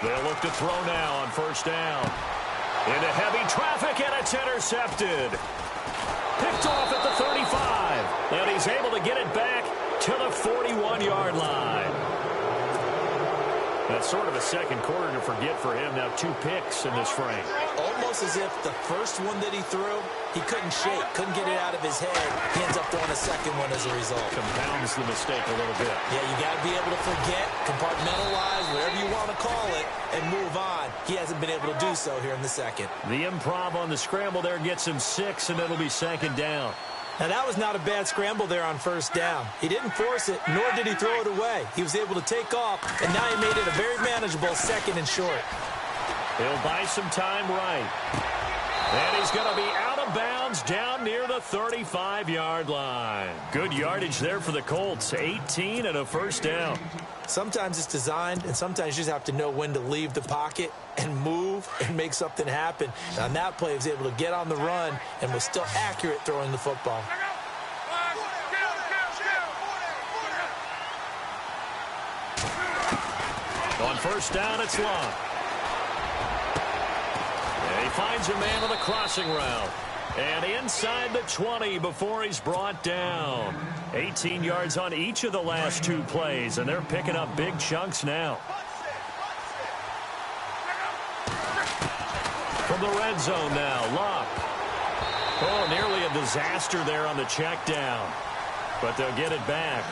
They'll look to throw now on first down. Into heavy traffic, and it's intercepted. Picked off at the 35, and he's able to get it back to the 41-yard line. That's sort of a second quarter to forget for him. Now 2 picks in this frame. Almost as if the first one that he threw, he couldn't shake, couldn't get it out of his head. He ends up throwing a second one as a result. Compounds the mistake a little bit. Yeah, you got to be able to forget, compartmentalize, whatever you want to call it, and move on. He hasn't been able to do so here in the second. The improv on the scramble there gets him 6, and it'll be second down. Now, that was not a bad scramble there on first down. He didn't force it, nor did he throw it away. He was able to take off, and now he made it a very manageable second and short. He'll buy some time right. And he's going to be out of bounds down near the 35-yard line. Good yardage there for the Colts. 18 and a first down. Sometimes it's designed, and sometimes you just have to know when to leave the pocket and move and make something happen. And on that play, he was able to get on the run and was still accurate throwing the football. On first down, it's long. And he finds a man on the crossing route. And inside the 20 before he's brought down. 18 yards on each of the last 2 plays, and they're picking up big chunks now. From the red zone now, Luck. Oh, nearly a disaster there on the check down. But they'll get it back.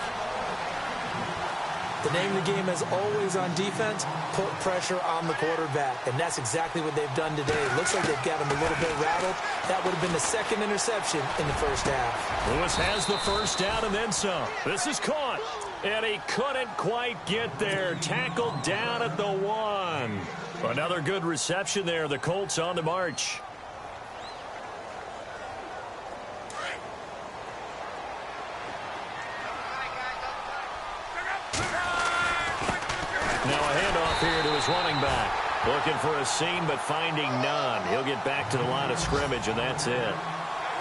The name of the game is always on defense, put pressure on the quarterback. And that's exactly what they've done today. Looks like they've got him a little bit rattled. That would have been the second interception in the first half. Lewis has the first down and then some. This is caught. And he couldn't quite get there. Tackled down at the 1. Another good reception there. The Colts on the march. Now a handoff here to his running back. Looking for a seam, but finding none. He'll get back to the line of scrimmage, and that's it.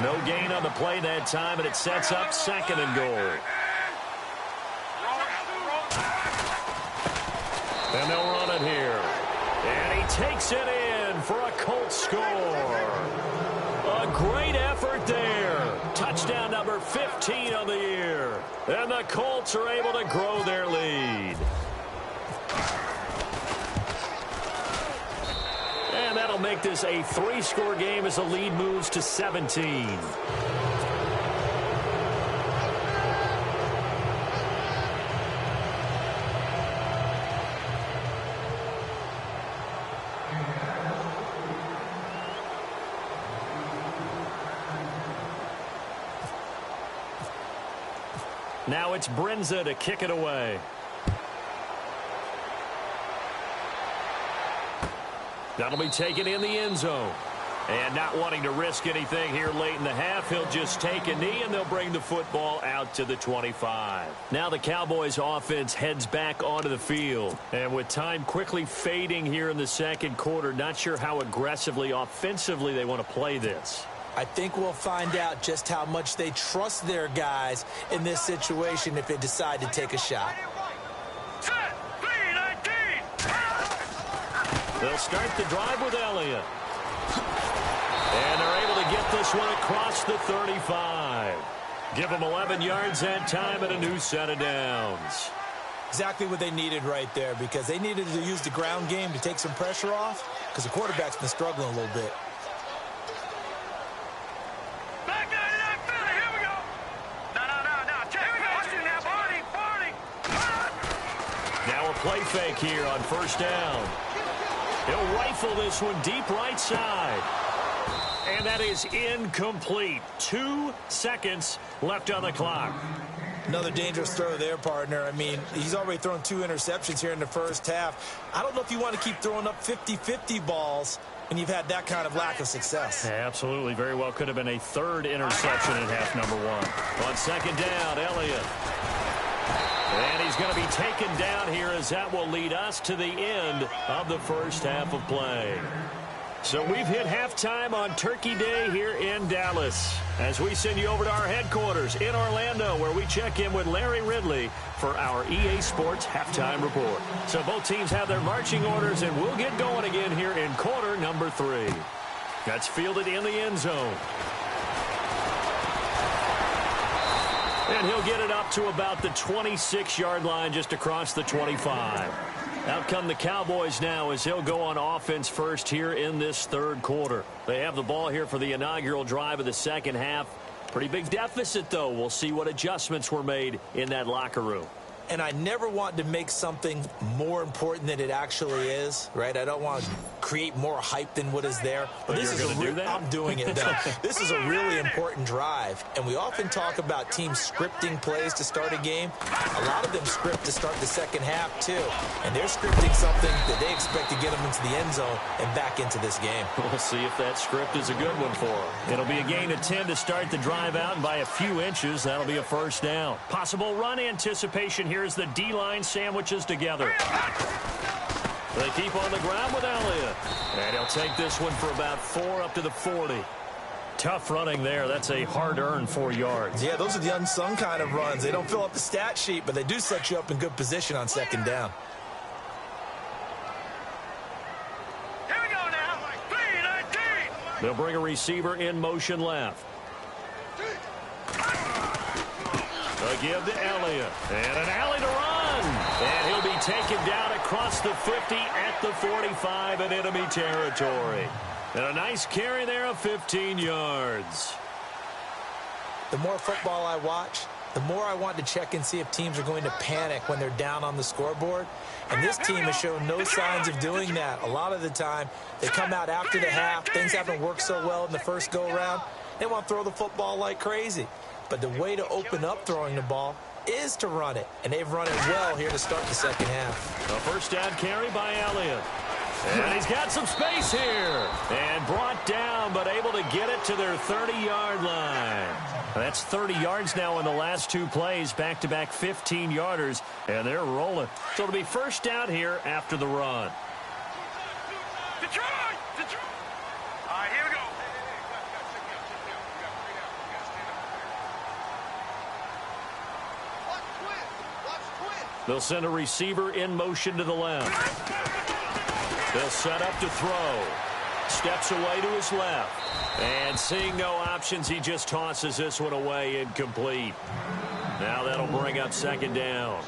No gain on the play that time, and it sets up second and goal. And they'll run it here. And he takes it in for a Colts score. A great effort there. Touchdown number 15 on the year. And the Colts are able to grow their lead. And that'll make this a 3-score game as the lead moves to 17. Now it's Brinza to kick it away. That'll be taken in the end zone. And not wanting to risk anything here late in the half, he'll just take a knee, and they'll bring the football out to the 25. Now the Cowboys offense heads back onto the field. And with time quickly fading here in the second quarter, not sure how aggressively, offensively they want to play this. I think we'll find out just how much they trust their guys in this situation if they decide to take a shot. They'll start the drive with Elliott. And they're able to get this one across the 35. Give them 11 yards that time and a new set of downs. Exactly what they needed right there, because they needed to use the ground game to take some pressure off, because the quarterback's been struggling a little bit. Now a play fake here on first down. He'll rifle this one deep right side. And that is incomplete. 2 seconds left on the clock. Another dangerous throw there, partner. I mean, he's already thrown 2 interceptions here in the first half. I don't know if you want to keep throwing up 50-50 balls when you've had that kind of lack of success. Yeah, absolutely. Very well could have been a 3rd interception in half number 1. On second down, Elliott. And he's going to be taken down here as that will lead us to the end of the first half of play. So we've hit halftime on Turkey Day here in Dallas as we send you over to our headquarters in Orlando, where we check in with Larry Ridley for our EA Sports Halftime Report. So both teams have their marching orders, and we'll get going again here in quarter number 3. That's fielded in the end zone. And he'll get it up to about the 26-yard line, just across the 25. Out come the Cowboys now as he'll go on offense first here in this third quarter. They have the ball here for the inaugural drive of the second half. Pretty big deficit, though. We'll see what adjustments were made in that locker room. And I never want to make something more important than it actually is, right? I don't want to create more hype than what is there. But this is do that? I'm doing it, though. This is a really important drive. And we often talk about teams scripting plays to start a game. A lot of them script to start the second half, too. And they're scripting something that they expect to get them into the end zone and back into this game. We'll see if that script is a good one for them. It'll be a gain of 10 to start the drive out, and by a few inches, that'll be a first down. Possible run anticipation here as the D-line sandwiches together. They keep on the ground with Elliott. And he'll take this one for about 4 up to the 40. Tough running there. That's a hard-earned 4 yards. Yeah, those are the unsung kind of runs. They don't fill up the stat sheet, but they do set you up in good position on second down. Here we go now. 3-19. They'll bring a receiver in motion left. A give to Elliott. And an alley to run. And he'll be taken down across the 50 at the 45 in enemy territory. And a nice carry there of 15 yards. The more football I watch, the more I want to check and see if teams are going to panic when they're down on the scoreboard. And this team has shown no signs of doing that. A lot of the time, they come out after the half. Things haven't worked so well in the first go-around. They want to throw the football like crazy. But the way to open up throwing the ball is to run it. And they've run it well here to start the second half. A first down carry by Elliott. And he's got some space here. And brought down, but able to get it to their 30-yard line. That's 30 yards now in the last 2 plays. Back-to-back 15-yarders. And they're rolling. So it'll be first down here after the run. Detroit! All right, here we go. They'll send a receiver in motion to the left. They'll set up to throw. Steps away to his left. And seeing no options, he just tosses this one away incomplete. Now that'll bring up second down.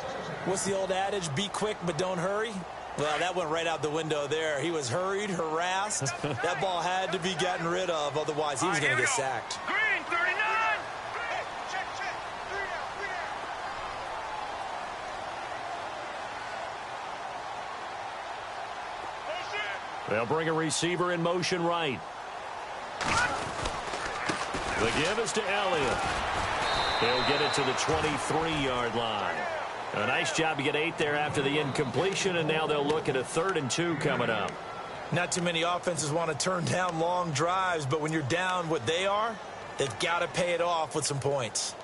What's the old adage? Be quick, but don't hurry. Well, that went right out the window there. He was hurried, harassed. That ball had to be gotten rid of. Otherwise, he was going to get sacked. Green, 39. They'll bring a receiver in motion right. The give is to Elliott. He'll get it to the 23-yard line. A nice job to get 8 there after the incompletion, and now they'll look at a 3rd and 2 coming up. Not too many offenses want to turn down long drives, but when you're down what they are, they've got to pay it off with some points.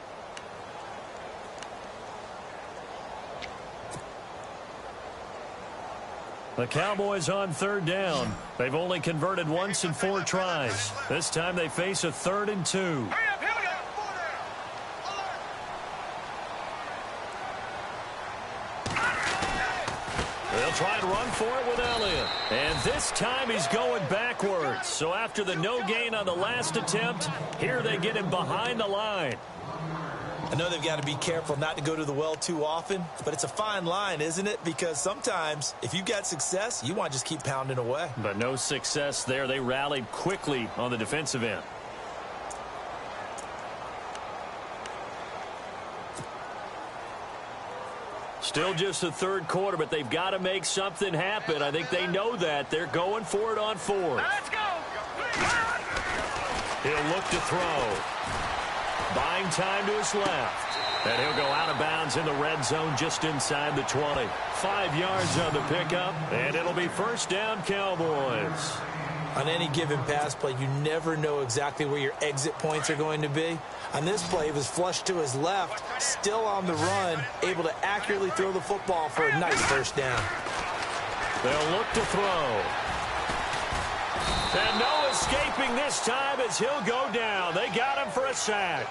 The Cowboys on 3rd down. They've only converted once in 4 tries. This time they face a 3rd and 2. Hurry up, here we go. They'll try to run for it with Elliott. And this time he's going backwards. So after the no gain on the last attempt, here they get him behind the line. I know they've got to be careful not to go to the well too often, but it's a fine line, isn't it? Because sometimes if you've got success, you want to just keep pounding away. But no success there. They rallied quickly on the defensive end. Still just the 3rd quarter, but they've got to make something happen. I think they know that. They're going for it on 4th. Let's go. He'll look to throw. Buying time to his left. And he'll go out of bounds in the red zone just inside the 20. 5 yards on the pickup, and it'll be first down Cowboys. On any given pass play, you never know exactly where your exit points are going to be. On this play, it was flushed to his left, still on the run, able to accurately throw the football for a nice first down. They'll look to throw. And no escaping this time as he'll go down. They got him for a sack.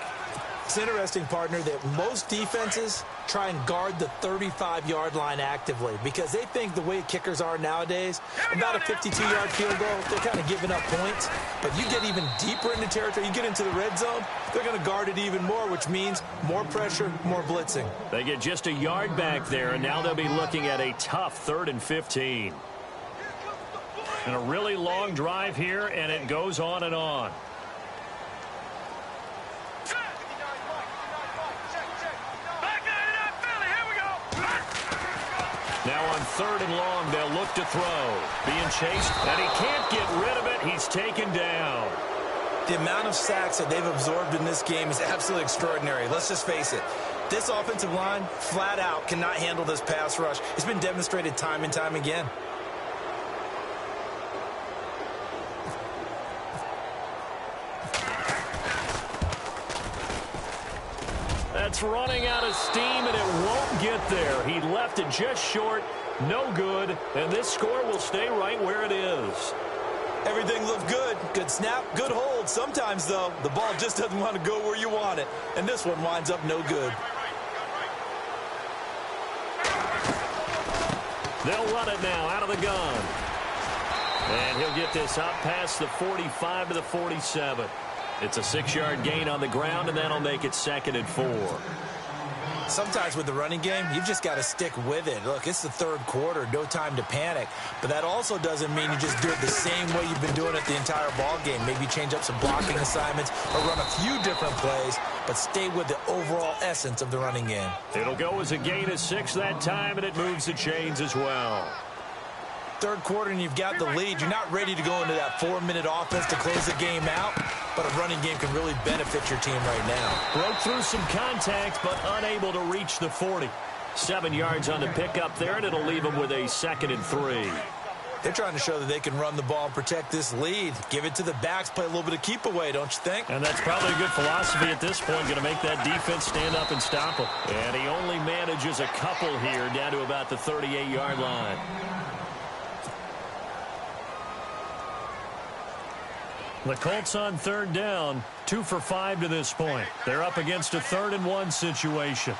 It's interesting, partner, that most defenses try and guard the 35-yard line actively because they think the way kickers are nowadays, about a 52-yard field goal, they're kind of giving up points. But you get even deeper into territory, you get into the red zone, they're going to guard it even more, which means more pressure, more blitzing. They get just a yard back there, and now they'll be looking at a tough 3rd and 15. And a really long drive here, and it goes on and on. Now on 3rd and long, they'll look to throw. Being chased, and he can't get rid of it. He's taken down. The amount of sacks that they've absorbed in this game is absolutely extraordinary. Let's just face it. This offensive line, flat out, cannot handle this pass rush. It's been demonstrated time and time again. That's running out of steam, and it won't get there. He left it just short, no good, and this score will stay right where it is. Everything looked good. Good snap, good hold. Sometimes, though, the ball just doesn't want to go where you want it, and this one winds up no good. They'll run it now out of the gun. And he'll get this up past the 45 to the 47. It's a 6-yard gain on the ground, and that'll make it 2nd and 4. Sometimes with the running game, you've just got to stick with it. Look, it's the 3rd quarter, no time to panic. But that also doesn't mean you just do it the same way you've been doing it the entire ball game. Maybe change up some blocking assignments or run a few different plays, but stay with the overall essence of the running game. It'll go as a gain of 6 that time, and it moves the chains as well. 3rd quarter and you've got the lead. You're not ready to go into that 4-minute offense to close the game out, but a running game can really benefit your team right now. Broke through some contact, but unable to reach the 40. 7 yards on the pickup there, and it'll leave them with a 2nd and 3. They're trying to show that they can run the ball and protect this lead. Give it to the backs, play a little bit of keep away, don't you think? And that's probably a good philosophy at this point, going to make that defense stand up and stop him. And he only manages a couple here down to about the 38-yard line. The Colts on 3rd down, 2 for 5 to this point. They're up against a 3rd and 1 situation.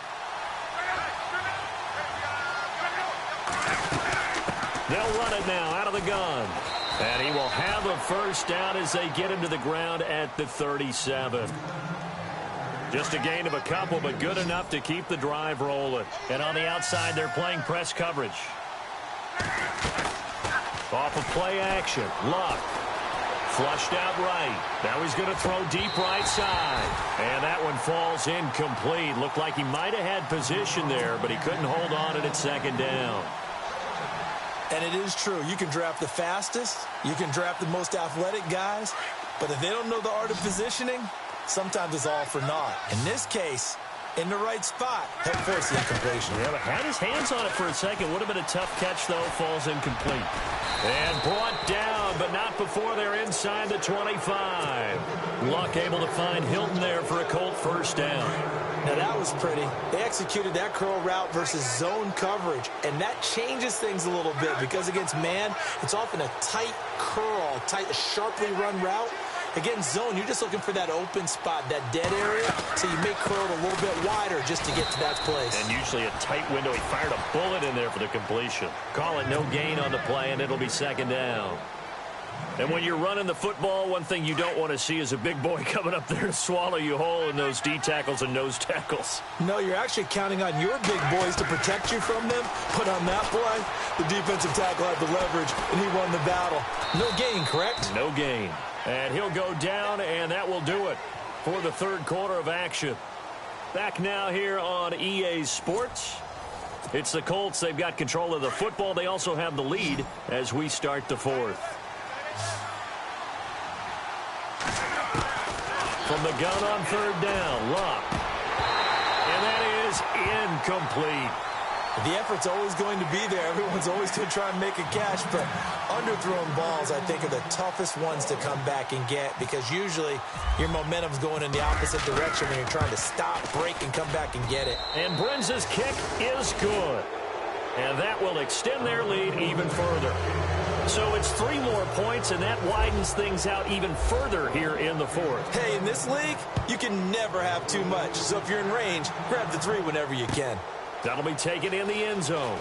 They'll run it now out of the gun. And he will have a 1st down as they get him to the ground at the 37. Just a gain of a couple, but good enough to keep the drive rolling. And on the outside, they're playing press coverage. Off of play action, Luck. Flushed out right. Now he's going to throw deep right side. And that one falls incomplete. Looked like he might have had position there, but he couldn't hold on and it's 2nd down. And it is true. You can draft the fastest. You can draft the most athletic guys. But if they don't know the art of positioning, sometimes it's all for naught. In this case, in the right spot, helped force the incompletion. Yeah, but had his hands on it for a second. Would have been a tough catch, though. Falls incomplete. And brought down, but not before they're inside the 25. Luck able to find Hilton there for a Colt 1st down. Now that was pretty. They executed that curl route versus zone coverage, and that changes things a little bit because against man, it's often a tight curl, tight, sharply run route. Against zone, you're just looking for that open spot, that dead area, so you may curl it a little bit wider just to get to that place. And usually a tight window. He fired a bullet in there for the completion. Call it no gain on the play, and it'll be 2nd down. And when you're running the football, one thing you don't want to see is a big boy coming up there to swallow you whole in those D tackles and nose tackles. No, you're actually counting on your big boys to protect you from them. But on that play, the defensive tackle had the leverage, and he won the battle. No gain, correct? No gain. And he'll go down, and that will do it for the 3rd quarter of action. Back now here on EA Sports. It's the Colts. They've got control of the football. They also have the lead as we start the 4th. From the gun on 3rd down, Luck. And that is incomplete. The effort's always going to be there. Everyone's always going to try and make a catch, but underthrown balls, I think, are the toughest ones to come back and get because usually your momentum's going in the opposite direction when you're trying to stop, break, and come back and get it. And Brenza's kick is good. And that will extend their lead even further. So it's 3 more points, and that widens things out even further here in the fourth. Hey, in this league, you can never have too much. So if you're in range, grab the 3 whenever you can. That'll be taken in the end zone.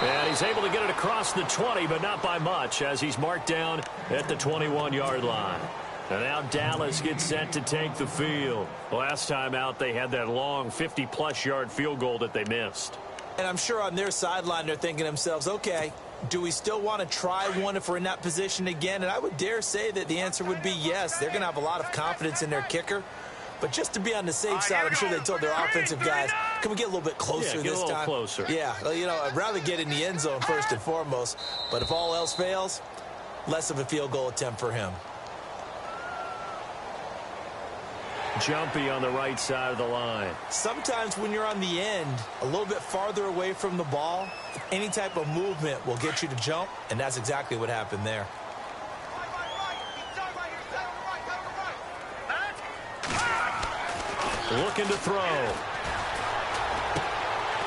And he's able to get it across the 20, but not by much, as he's marked down at the 21-yard line. And now Dallas gets set to take the field. Last time out, they had that long 50-plus yard field goal that they missed. And I'm sure on their sideline, they're thinking to themselves, okay, do we still want to try one if we're in that position again? And I would dare say that the answer would be yes. They're going to have a lot of confidence in their kicker. But just to be on the safe side, I'm sure they told their offensive guys, can we get a little bit closer this time? Yeah, get a little closer. Yeah, well, you know, I'd rather get in the end zone first and foremost. But if all else fails, less of a field goal attempt for him. Jumpy on the right side of the line. Sometimes when you're on the end, a little bit farther away from the ball, any type of movement will get you to jump, and that's exactly what happened there. Looking to throw.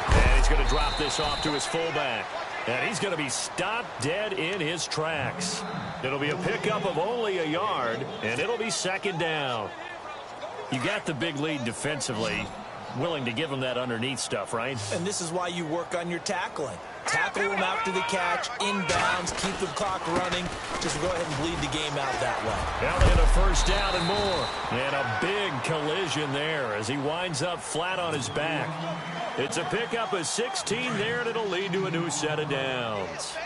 And he's going to drop this off to his fullback. And he's going to be stopped dead in his tracks. It'll be a pickup of only a yard, and it'll be second down. You got the big lead defensively, willing to give him that underneath stuff, right? And this is why you work on your tackling. Tackle him after the catch, inbounds, keep the clock running. Just go ahead and bleed the game out that way. Elliott a first down and more. And a big collision there as he winds up flat on his back. It's a pickup of 16 there, and it'll lead to a new set of downs.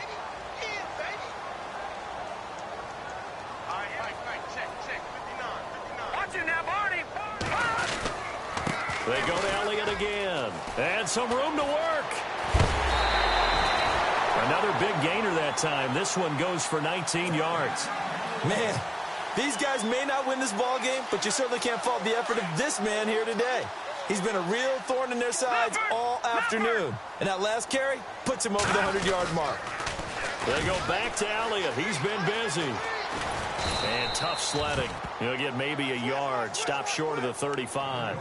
They go to Elliott again. And some room to work. Another big gainer that time. This one goes for 19 yards. Man, these guys may not win this ball game, but you certainly can't fault the effort of this man here today. He's been a real thorn in their sides all afternoon. And that last carry puts him over the 100-yard mark. They go back to Elliott. He's been busy. And tough sledding. He'll get maybe a yard. Stop short of the 35.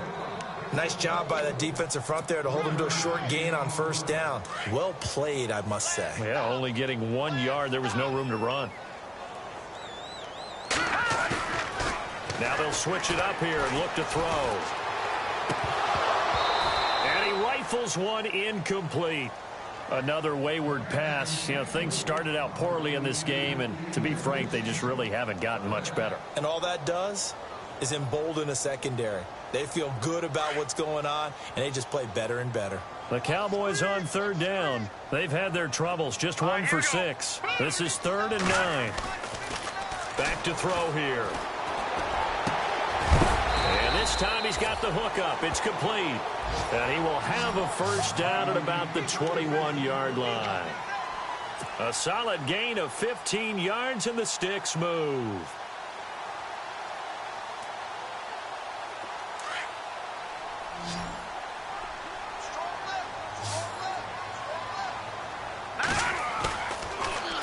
Nice job by that defensive front there to hold him to a short gain on first down. Well played, I must say. Yeah, only getting 1 yard. There was no room to run. Now they'll switch it up here and look to throw. And he rifles one incomplete. Another wayward pass. You know, things started out poorly in this game, and to be frank, they just really haven't gotten much better. And all that does is embolden a secondary. They feel good about what's going on, and they just play better and better. The Cowboys on third down. They've had their troubles. Just 1 for 6. This is 3rd and 9. Back to throw here. And this time he's got the hook up. It's complete. And he will have a first down at about the 21-yard line. A solid gain of 15 yards, and the sticks move.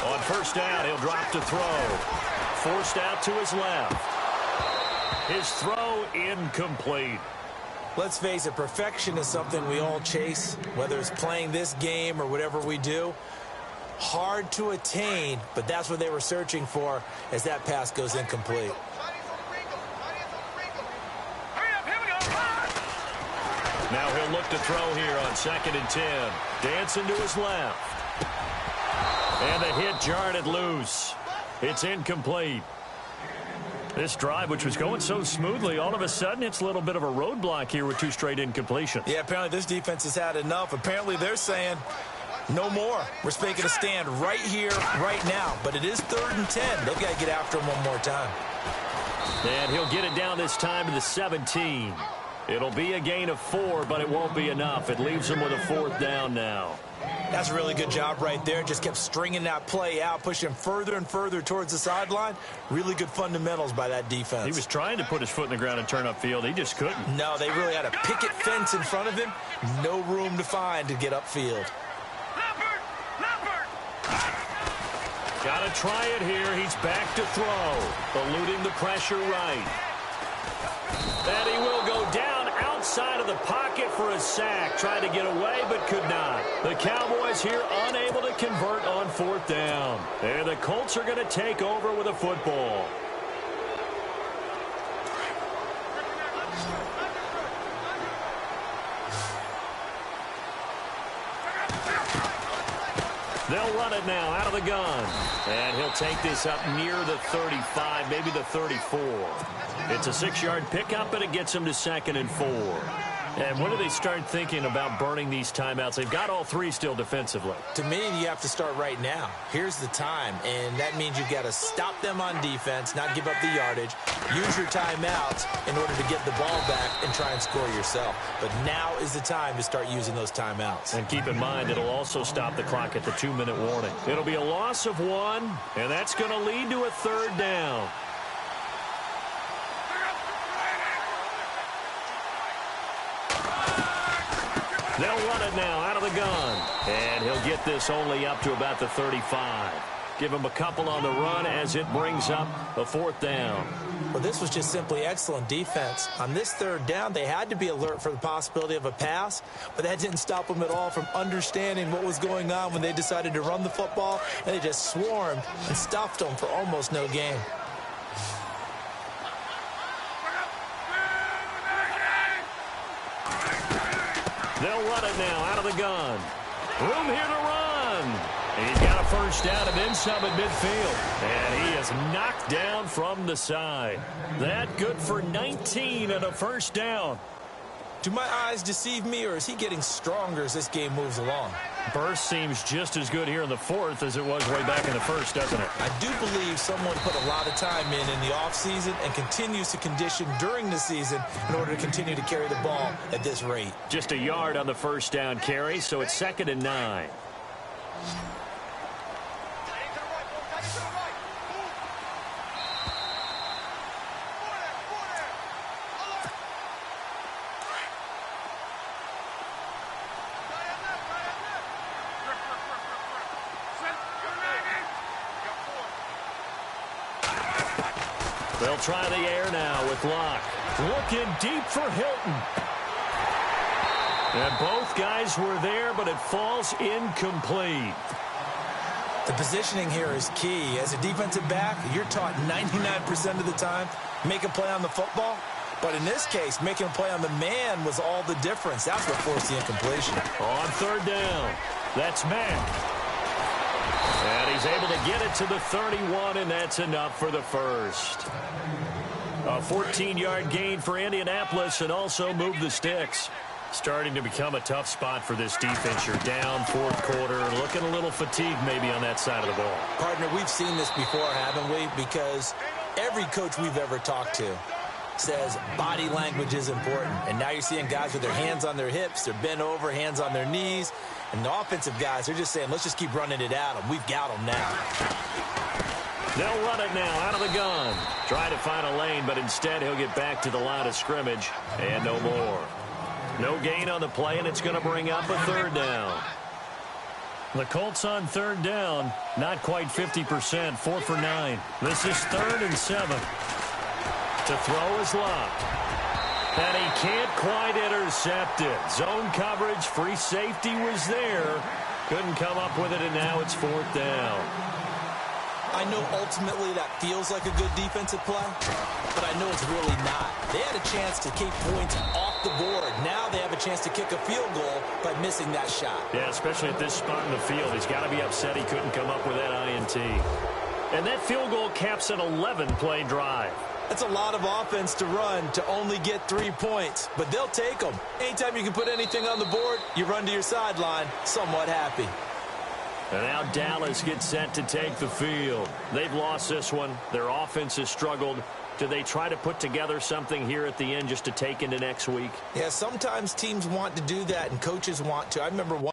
On first down, he'll drop to throw. Forced out to his left. His throw incomplete. Let's face it, perfection is something we all chase, whether it's playing this game or whatever we do. Hard to attain, but that's what they were searching for as that pass goes incomplete. Now he'll look to throw here on 2nd and 10. Dancing to his left. And the hit jarred it loose. It's incomplete. This drive, which was going so smoothly, all of a sudden it's a little bit of a roadblock here with 2 straight incompletions. Yeah, apparently this defense has had enough. Apparently they're saying no more. We're making a stand right here, right now. But it is 3rd and 10. They've got to get after him one more time. And he'll get it down this time to the 17. It'll be a gain of 4, but it won't be enough. It leaves him with a 4th down now. That's a really good job right there. Just kept stringing that play out, pushing him further and further towards the sideline. Really good fundamentals by that defense. He was trying to put his foot in the ground and turn upfield. He just couldn't. No, they really had a picket fence in front of him. No room to find to get upfield. Got to try it here. He's back to throw. Eluding the pressure right. And he will go down outside of the pocket for for a sack. Tried to get away, but could not. The Cowboys here unable to convert on fourth down. And the Colts are going to take over with a football. They'll run it now out of the gun. And he'll take this up near the 35, maybe the 34. It's a 6-yard pickup, and it gets him to 2nd and 4. And when do they start thinking about burning these timeouts? They've got all 3 still defensively. To me, you have to start right now. Here's the time, and that means you've got to stop them on defense, not give up the yardage, use your timeouts in order to get the ball back and try and score yourself. But now is the time to start using those timeouts. And keep in mind, it'll also stop the clock at the 2-minute warning. It'll be a loss of 1, and that's going to lead to a 3rd down. They'll run it now out of the gun. And he'll get this only up to about the 35. Give him a couple on the run as it brings up a 4th down. Well, this was just simply excellent defense. On this 3rd down, they had to be alert for the possibility of a pass, but that didn't stop them at all from understanding what was going on when they decided to run the football, and they just swarmed and stuffed them for almost no gain. They'll run it now out of the gun. Room here to run. He's got a 1st down and then some at midfield. And he is knocked down from the side. That good for 19 and a 1st down. Do my eyes deceive me, or is he getting stronger as this game moves along? Burst seems just as good here in the 4th as it was way back in the 1st, doesn't it? I do believe someone put a lot of time in the offseason and continues to condition during the season in order to continue to carry the ball at this rate. Just a yard on the 1st down carry, so it's 2nd and 9. They'll try the air now with Locke. Looking deep for Hilton. And both guys were there, but it falls incomplete. The positioning here is key. As a defensive back, you're taught 99% of the time, make a play on the football. But in this case, making a play on the man was all the difference. That's what forced the incompletion. On 3rd down, that's Mack. And he's able to get it to the 31, and that's enough for the 1st. A 14-yard gain for Indianapolis and also move the sticks. Starting to become a tough spot for this defense. You're down 4th quarter, looking a little fatigued maybe on that side of the ball. Partner, we've seen this before, haven't we? Because every coach we've ever talked to says body language is important. And now you're seeing guys with their hands on their hips, they're bent over, hands on their knees. And the offensive guys, they're just saying, let's just keep running it at them. We've got them now. They'll run it now out of the gun. Try to find a lane, but instead he'll get back to the line of scrimmage. And no more. No gain on the play, and it's going to bring up a 3rd down. The Colts on 3rd down, not quite 50%, 4 for 9. This is 3rd and 7. To throw is Locke. And he can't quite intercept it. Zone coverage, free safety was there. Couldn't come up with it, and now it's 4th down. I know ultimately that feels like a good defensive play, but I know it's really not. They had a chance to keep points off the board. Now they have a chance to kick a field goal by missing that shot. Yeah, especially at this spot in the field. He's got to be upset he couldn't come up with that INT. And that field goal caps an 11-play drive. That's a lot of offense to run to only get 3 points, but they'll take them. Anytime you can put anything on the board, you run to your sideline somewhat happy. And now Dallas gets set to take the field. They've lost this one. Their offense has struggled. Do they try to put together something here at the end just to take into next week? Yeah, sometimes teams want to do that and coaches want to. I remember one.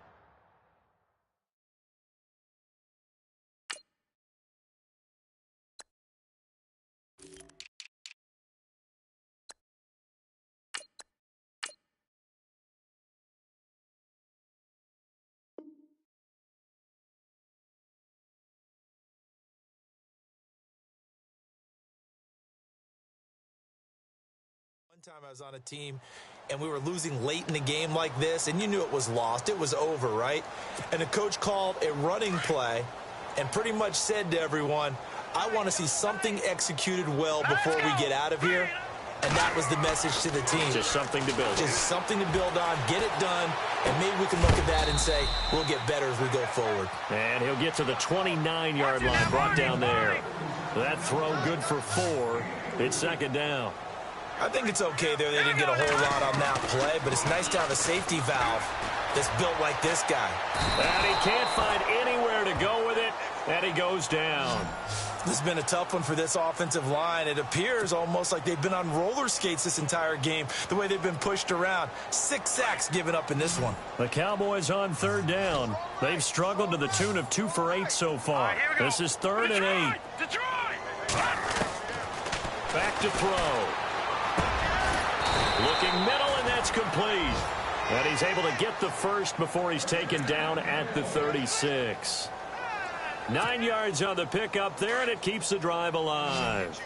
One time I was on a team, and we were losing late in the game like this, and you knew it was lost. It was over, right? And the coach called a running play and pretty much said to everyone, I want to see something executed well before we get out of here. And that was the message to the team. Just something to build on. Just something to build on, get it done, and maybe we can look at that and say, we'll get better as we go forward. And he'll get to the 29-yard line, brought down there. That throw good for 4. It's second down. I think it's okay there. They didn't get a whole lot on that play, but it's nice to have a safety valve that's built like this guy. And he can't find anywhere to go with it, and he goes down. This has been a tough one for this offensive line. It appears almost like they've been on roller skates this entire game, the way they've been pushed around. 6 sacks given up in this one. The Cowboys on third down. They've struggled to the tune of 2 for 8 so far. This is 3rd and 8. Back to throw. Looking middle, and that's complete. And he's able to get the first before he's taken down at the 36. 9 yards on the pickup there, and it keeps the drive alive.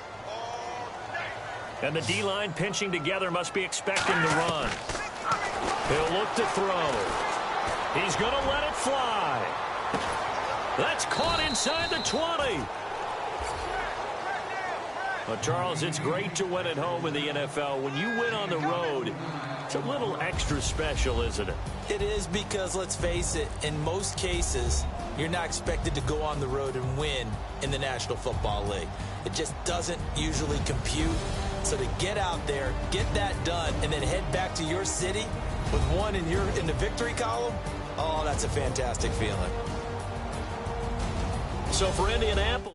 And the D-line pinching together, must be expecting the run. He'll look to throw. He's going to let it fly. That's caught inside the 20. Well, Charles, it's great to win at home in the NFL. When you win on the road, it's a little extra special, isn't it? It is, because, let's face it, in most cases, you're not expected to go on the road and win in the National Football League. It just doesn't usually compute. So to get out there, get that done, and then head back to your city with one in the victory column, oh, that's a fantastic feeling. So for Indianapolis.